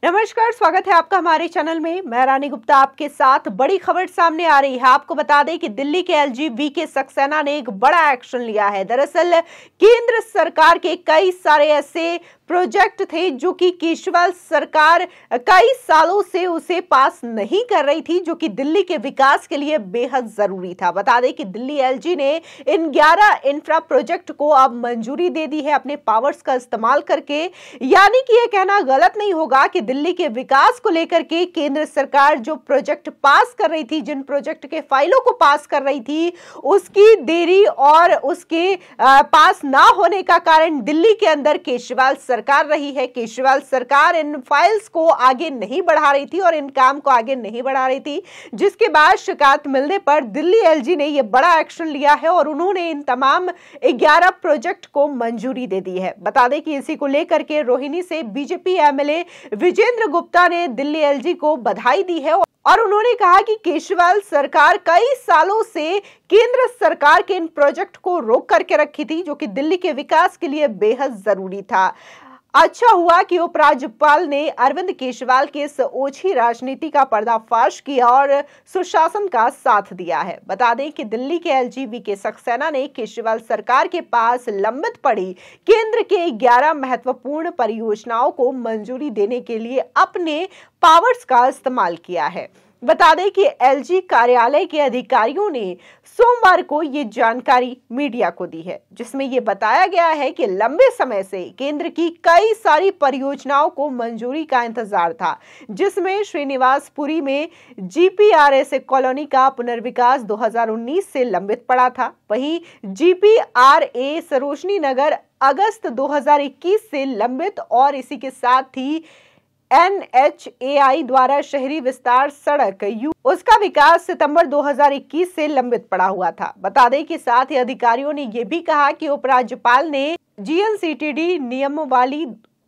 नमस्कार, स्वागत है आपका हमारे चैनल में। मैं रानी गुप्ता आपके साथ। बड़ी खबर सामने आ रही है। आपको बता दें कि दिल्ली के एलजी वीके सक्सेना ने एक बड़ा एक्शन लिया है। दरअसल केंद्र सरकार के कई सारे ऐसे प्रोजेक्ट थे जो कि केजरीवाल सरकार कई सालों से उसे पास नहीं कर रही थी, जो कि दिल्ली के विकास के लिए बेहद जरूरी था। बता दें कि दिल्ली एलजी ने इन 11 इंफ्रा प्रोजेक्ट को अब मंजूरी दे दी है अपने पावर्स का इस्तेमाल करके। यानी कि यह कहना गलत नहीं होगा कि दिल्ली के विकास को लेकर के केंद्र सरकार जो प्रोजेक्ट पास कर रही थी, जिन प्रोजेक्ट के फाइलों को पास कर रही थी, उसकी देरी और उसके पास ना होने का कारण दिल्ली के अंदर केजरीवाल सरकार रही है। केजरीवाल सरकार इन फाइल्स को आगे नहीं बढ़ा रही थी और इन काम को आगे नहीं बढ़ा रही थी, जिसके बाद शिकायत मिलने पर दिल्ली एलजी ने यह बड़ा एक्शन लिया है और उन्होंने इन तमाम 11 प्रोजेक्ट को मंजूरी दे दी है। बता दें कि इसी को लेकर के रोहिणी से बीजेपी एमएलए विजेंद्र गुप्ता ने दिल्ली एलजी को बधाई दी है और उन्होंने कहा कि केजरीवाल सरकार कई सालों से केंद्र सरकार के इन प्रोजेक्ट को रोक करके रखी थी, जो कि दिल्ली के विकास के लिए बेहद जरूरी था। अच्छा हुआ कि उपराज्यपाल ने अरविंद केजरीवाल के इस ओछी राजनीति का पर्दाफाश किया और सुशासन का साथ दिया है। बता दें कि दिल्ली के एलजी वीके सक्सेना ने केजरीवाल सरकार के पास लंबित पड़ी केंद्र के 11 महत्वपूर्ण परियोजनाओं को मंजूरी देने के लिए अपने पावर्स का इस्तेमाल किया है। बता दें कि एलजी कार्यालय के अधिकारियों ने सोमवार को ये जानकारी मीडिया को दी है, जिसमें यह बताया गया है कि लंबे समय से केंद्र की कई सारी परियोजनाओं को मंजूरी का इंतजार था, जिसमें श्रीनिवासपुरी में जीपीआरएस कॉलोनी का पुनर्विकास 2019 से लंबित पड़ा था। वहीं जीपीआरए सरोजनी नगर अगस्त 2021 से लंबित और इसी के साथ ही NHAI द्वारा शहरी विस्तार सड़क उसका विकास सितंबर 2021 से लंबित पड़ा हुआ था। बता दें कि साथ ही अधिकारियों ने यह भी कहा कि उपराज्यपाल ने GNCTD नियमावली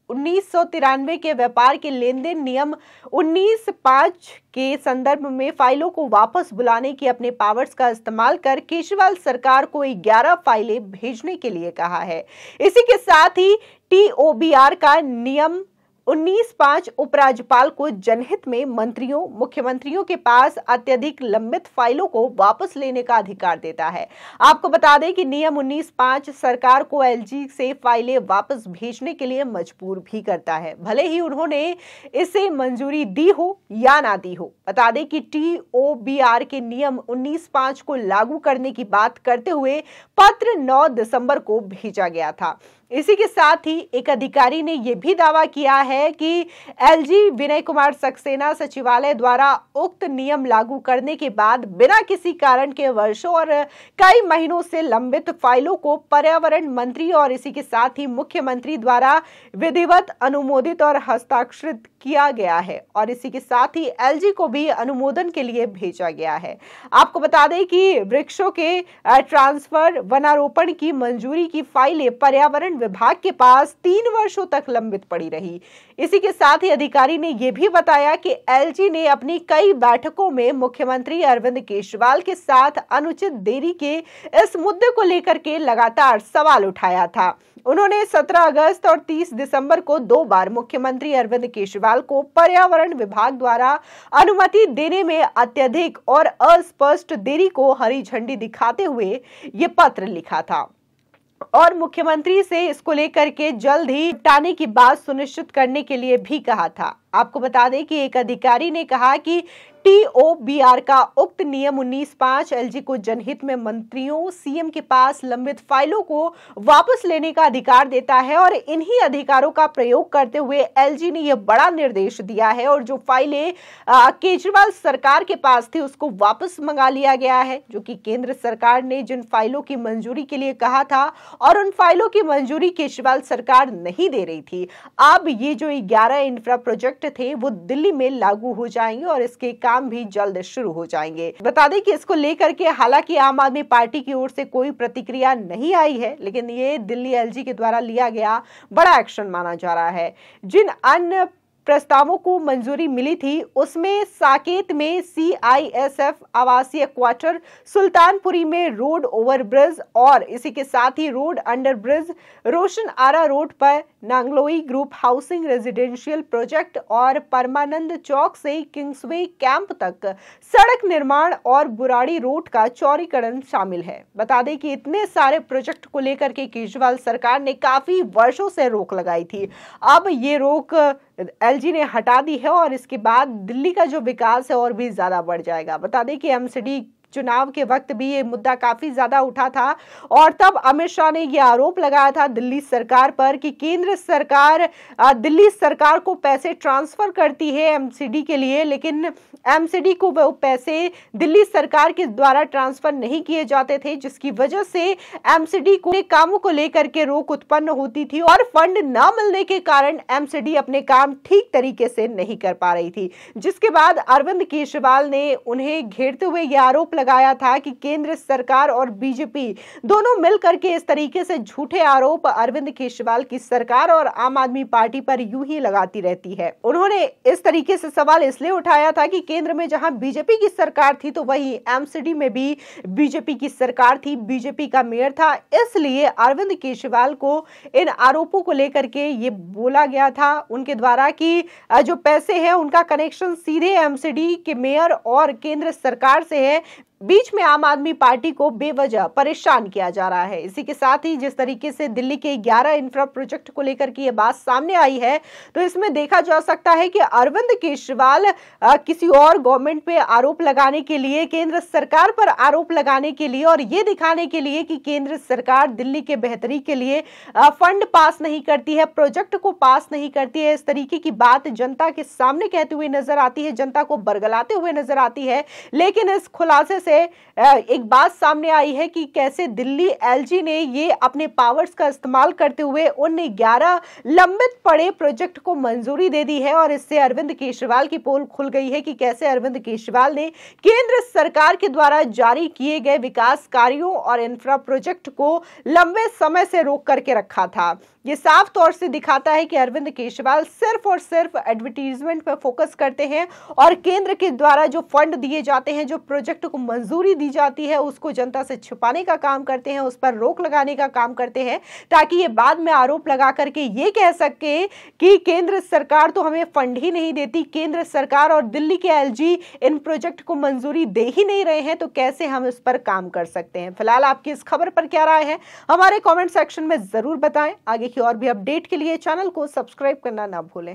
1993 के व्यापार के लेन देन नियम 19(5) के संदर्भ में फाइलों को वापस बुलाने की अपने पावर्स का इस्तेमाल कर केजरीवाल सरकार को 11 फाइलें भेजने के लिए कहा है। इसी के साथ ही TOBR का नियम 19(5) उपराज्यपाल को जनहित में मंत्रियों मुख्यमंत्रियों के पास अत्यधिक लंबित फाइलों को वापस लेने का अधिकार देता है। आपको बता दें कि नियम 19(5) सरकार को एलजी से फाइलें वापस भेजने के लिए मजबूर भी करता है, भले ही उन्होंने इसे मंजूरी दी हो या ना दी हो। बता दें कि TOBR के नियम 19(5) को लागू करने की बात करते हुए पत्र 9 दिसंबर को भेजा गया था। इसी के साथ ही एक अधिकारी ने यह भी दावा किया है कि एलजी विनय कुमार सक्सेना सचिवालय द्वारा उक्त नियम लागू करने के बाद बिना किसी कारण के वर्षों और कई महीनों से लंबित फाइलों को पर्यावरण मंत्री और इसी के साथ ही मुख्यमंत्री द्वारा विधिवत अनुमोदित और हस्ताक्षरित किया गया है और इसी के साथ ही एलजी को भी अनुमोदन के लिए भेजा गया है। आपको बता दें कि वृक्षों के ट्रांसफर वनारोपण की मंजूरी की फाइलें पर्यावरण विभाग के पास 3 वर्षों तक लंबित पड़ी रही। इसी के साथ ही अधिकारी ने यह भी बताया कि एलजी ने अपनी कई बैठकों में मुख्यमंत्री अरविंद केजरीवाल के साथ अनुचित देरी के इस मुद्दे को लेकर के लगातार सवाल उठाया था। उन्होंने 17 अगस्त और 30 दिसंबर को 2 बार मुख्यमंत्री अरविंद केजरीवाल को पर्यावरण विभाग द्वारा अनुमति देने में अत्यधिक और अस्पष्ट देरी को हरी झंडी दिखाते हुए ये पत्र लिखा था और मुख्यमंत्री से इसको लेकर के जल्द ही निपटाने की बात सुनिश्चित करने के लिए भी कहा था। आपको बता दें कि एक अधिकारी ने कहा कि TOBR का उक्त नियम 19(5) एलजी को जनहित में मंत्रियों सीएम के पास लंबित फाइलों को वापस लेने का अधिकार देता है और इन्हीं अधिकारों का प्रयोग करते हुए एलजी ने यह बड़ा निर्देश दिया है और जो फाइलें केजरीवाल सरकार के पास थी उसको वापस मंगा लिया गया है, जो कि केंद्र सरकार ने जिन फाइलों की मंजूरी के लिए कहा था और उन फाइलों की मंजूरी केजरीवाल सरकार नहीं दे रही थी। अब ये जो 11 इंफ्रा प्रोजेक्ट थे वो दिल्ली में लागू हो जाएंगे और इसके काम भी जल्द शुरू हो जाएंगे। बता दें कि इसको लेकर के हालांकि आम आदमी पार्टी की ओर से कोई प्रतिक्रिया नहीं आई है, लेकिन ये दिल्ली एलजी के द्वारा लिया गया बड़ा एक्शन माना जा रहा है। जिन अन्य प्रस्तावों को मंजूरी मिली थी उसमें साकेत में CISF आवासीय क्वार्टर, सुल्तानपुरी में रोड ओवरब्रिज और इसी के साथ ही रोड अंडरब्रिज, रोशन आरा रोड पर Nangloi group housing residential project और परमानंद चौक से किंग्सवे कैंप तक सड़क निर्माण और बुराड़ी रोड का चौड़ीकरण शामिल है। बता दें कि इतने सारे प्रोजेक्ट को लेकर के केजरीवाल सरकार ने काफी वर्षों से रोक लगाई थी। अब ये रोक एलजी ने हटा दी है और इसके बाद दिल्ली का जो विकास है और भी ज्यादा बढ़ जाएगा। बता दें कि एमसीडी चुनाव के वक्त भी ये मुद्दा काफी ज्यादा उठा था और तब अमित शाह ने ये आरोप लगाया था दिल्ली सरकार पर कि केंद्र सरकार दिल्ली सरकार को पैसे ट्रांसफर करती है एमसीडी के लिए, लेकिन एमसीडी को वो पैसे दिल्ली सरकार के द्वारा ट्रांसफर नहीं किए जाते थे, जिसकी वजह से एमसीडी को कामों को लेकर के रोक उत्पन्न होती थी और फंड न मिलने के कारण एमसीडी अपने काम ठीक तरीके से नहीं कर पा रही थी। जिसके बाद अरविंद केजरीवाल ने उन्हें घेरते हुए यह आरोप लगाया था कि केंद्र सरकार और बीजेपी दोनों मिलकर के इस तरीके से झूठे आरोप अरविंद केजरीवाल की सरकार और आम आदमी पार्टी पर यूं ही लगाती रहती है। उन्होंने इस तरीके से सवाल इसलिए उठाया था कि केंद्र में जहां बीजेपी की सरकार थी तो वहीं एमसीडी में भी बीजेपी की सरकार थी, बीजेपी का मेयर था, इसलिए अरविंद केजरीवाल को इन आरोपों को लेकर के ये बोला गया था उनके द्वारा कि जो पैसे हैं उनका कनेक्शन सीधे एमसीडी के मेयर और केंद्र सरकार से है, बीच में आम आदमी पार्टी को बेवजह परेशान किया जा रहा है। इसी के साथ ही जिस तरीके से दिल्ली के 11 इंफ्रा प्रोजेक्ट को लेकर के ये बात सामने आई है तो इसमें देखा जा सकता है कि अरविंद केजरीवाल किसी और गवर्नमेंट पे आरोप लगाने के लिए, केंद्र सरकार पर आरोप लगाने के लिए और ये दिखाने के लिए कि केंद्र सरकार दिल्ली के बेहतरी के लिए फंड पास नहीं करती है, प्रोजेक्ट को पास नहीं करती है, इस तरीके की बात जनता के सामने कहते हुए नजर आती है, जनता को बरगलाते हुए नजर आती है। लेकिन इस खुलासे से एक बात सामने आई है कि कैसे दिल्ली एलजी ने ये अपने पावर्स का इस्तेमाल करते हुए उन 11 लंबित पड़े प्रोजेक्ट को मंजूरी दे दी है और इससे अरविंद केजरीवाल की पोल खुल गई है कि कैसे अरविंद केजरीवाल ने केंद्र सरकार के द्वारा जारी किए गए विकास कार्यों और इंफ्रा प्रोजेक्ट को लंबे समय से रोक करके रखा था। ये साफ तौर से दिखाता है कि अरविंद केजरीवाल सिर्फ और सिर्फ एडवर्टीजमेंट पर फोकस करते हैं और केंद्र के द्वारा जो फंड दिए जाते हैं, जो प्रोजेक्ट को मंजूरी दी जाती है, उसको जनता से छुपाने का काम करते हैं, उस पर रोक लगाने का काम करते हैं ताकि ये बाद में आरोप लगा करके ये कह सके कि केंद्र सरकार तो हमें फंड ही नहीं देती, केंद्र सरकार और दिल्ली के एलजी इन प्रोजेक्ट को मंजूरी दे ही नहीं रहे हैं, तो कैसे हम इस पर काम कर सकते हैं। फिलहाल आपकी इस खबर पर क्या राय है हमारे कमेंट सेक्शन में जरूर बताएं। आगे की और भी अपडेट के लिए चैनल को सब्सक्राइब करना ना भूलें।